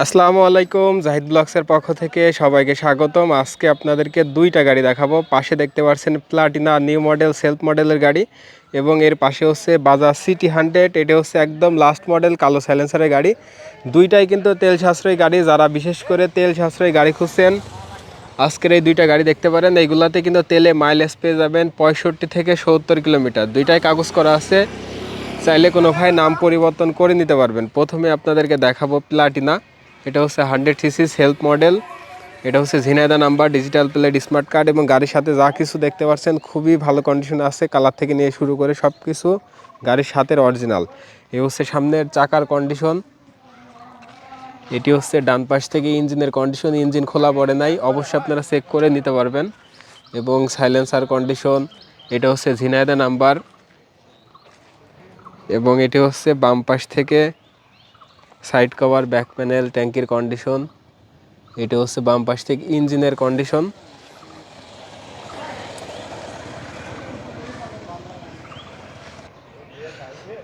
আসসালামু আলাইকুম, জাহিদ ব্লগসের পক্ষ থেকে সবাইকে স্বাগতম। আজকে আপনাদেরকে দুইটা গাড়ি দেখাবো। পাশে দেখতে পাচ্ছেন প্লাটিনা নিউ মডেল সেলফ মডেলের গাড়ি এবং এর পাশে হচ্ছে বাজাজ সিটি 100। এটা হচ্ছে একদম লাস্ট মডেল কালো সাইলেন্সারের গাড়ি। দুইটাই কিন্তু তেল সাশ্রয়ী গাড়ি। যারা বিশেষ করে তেল সাশ্রয়ী গাড়ি খুঁজছেন আজকের এই দুইটা গাড়ি দেখতে পারেন। এইগুলাতে কিন্তু তেলে মাইলেজ পেয়ে যাবেন 65 থেকে 70 কিলোমিটার। দুইটাই কাগজ করা আছে, চাইলে কোনো ভাই নাম পরিবর্তন করে নিতে পারবেন। প্রথমে আপনাদেরকে দেখাবো প্লাটিনা। এটা হচ্ছে 100 সিসি সেলফ মডেল। এটা হচ্ছে Jhenaidah number, digital plate, smart card এবং গাড়ির সাথে যা কিছু দেখতে পাচ্ছেন খুবই ভালো কন্ডিশনে আছে। কালার থেকে নিয়ে শুরু করে সব কিছু গাড়ির সাথে অরিজিনাল। এ হচ্ছে সামনের চাকার কন্ডিশন। এটি হচ্ছে ডান পাশ থেকে ইঞ্জিনের কন্ডিশন। ইঞ্জিন খোলা পড়ে নাই, অবশ্যই আপনারা চেক করে নিতে পারবেন। এবং সাইলেন্সার কন্ডিশন। এটা হচ্ছে ঝিনাইদহ নাম্বার এবং এটি হচ্ছে বাম পাশ থেকে সাইড কভার, ব্যাক প্যানেল, ট্যাঙ্কির কন্ডিশন। এটা হচ্ছে বাম পাশ থেকে ইঞ্জিনের কন্ডিশন।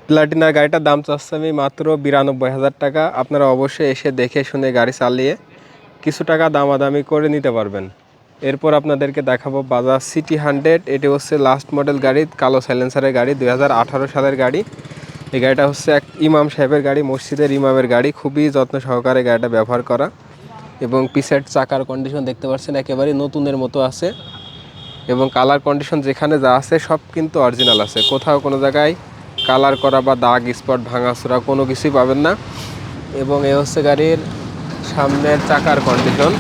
প্লাটিনার গাড়িটার দাম চাচ্ছে আমি মাত্র 92,000 টাকা। আপনারা অবশ্যই এসে দেখে শুনে গাড়ি চালিয়ে কিছু টাকা দামাদামি করে নিতে পারবেন। এরপর আপনাদেরকে দেখাবো বাজাজ সিটি 100। এটি হচ্ছে লাস্ট মডেল গাড়ি, কালো সাইলেন্সারের গাড়ি, 2018 সালের গাড়ি। এই গাড়িটা হচ্ছে এক ইমাম সাহেবের গাড়ি, মসজিদের ইমামের গাড়ি। খুবই যত্ন সহকারে গাড়িটা ব্যবহার করা এবং পিসের চাকার কন্ডিশন দেখতে পাচ্ছেন একেবারে নতুনের মতো আছে এবং কালার কন্ডিশন যেখানে যা আছে সব কিন্তু অরিজিনাল আছে। কোথাও কোনো জায়গায় কালার করা বা দাগ, স্পট, ভাঙাচোরা কোনো কিছুই পাবেন না। এবং এ হচ্ছে গাড়ির সামনের চাকার কন্ডিশন।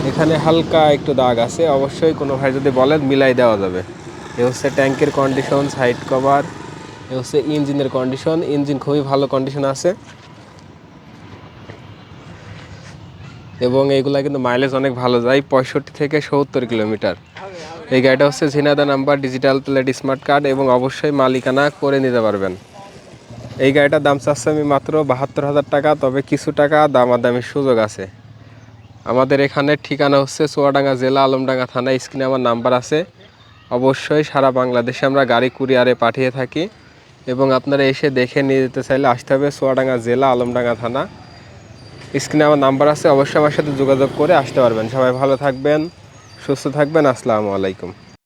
এখানে হালকা একটু দাগ আছে, অবশ্যই কোনো ভাই যদি বলেন মিলাই দেওয়া যাবে। এ হচ্ছে ট্যাঙ্কের কন্ডিশন, সাইড কভার। এ হচ্ছে ইঞ্জিনের কন্ডিশন। ইঞ্জিন খুবই ভালো কন্ডিশন আছে এবং এইগুলা কিন্তু মাইলেজ অনেক ভালো যায়, 65 থেকে 70 কিলোমিটার। এই গাড়িটা হচ্ছে Jhenaidah number, digital plate, smart card এবং অবশ্যই মালিকানা করে নিতে পারবেন। এই গাড়িটার দাম চাচ্ছে আমি মাত্র 72,000 টাকা, তবে কিছু টাকা দামাদামির সুযোগ আছে। আমাদের এখানে ঠিকানা হচ্ছে চুয়াডাঙ্গা জেলা, আলমডাঙ্গা থানা। স্ক্রিনে আমার নাম্বার আছে। অবশ্যই সারা বাংলাদেশে আমরা গাড়ি কুরিয়ারে পাঠিয়ে থাকি এবং আপনারা এসে দেখে নিয়ে যেতে চাইলে আসতে হবে চুয়াডাঙ্গা জেলা, আলমডাঙ্গা থানা। স্ক্রিনে আমার নাম্বার আছে, অবশ্যই আমার সাথে যোগাযোগ করে আসতে পারবেন। সবাই ভালো থাকবেন, সুস্থ থাকবেন। আসসালামু আলাইকুম।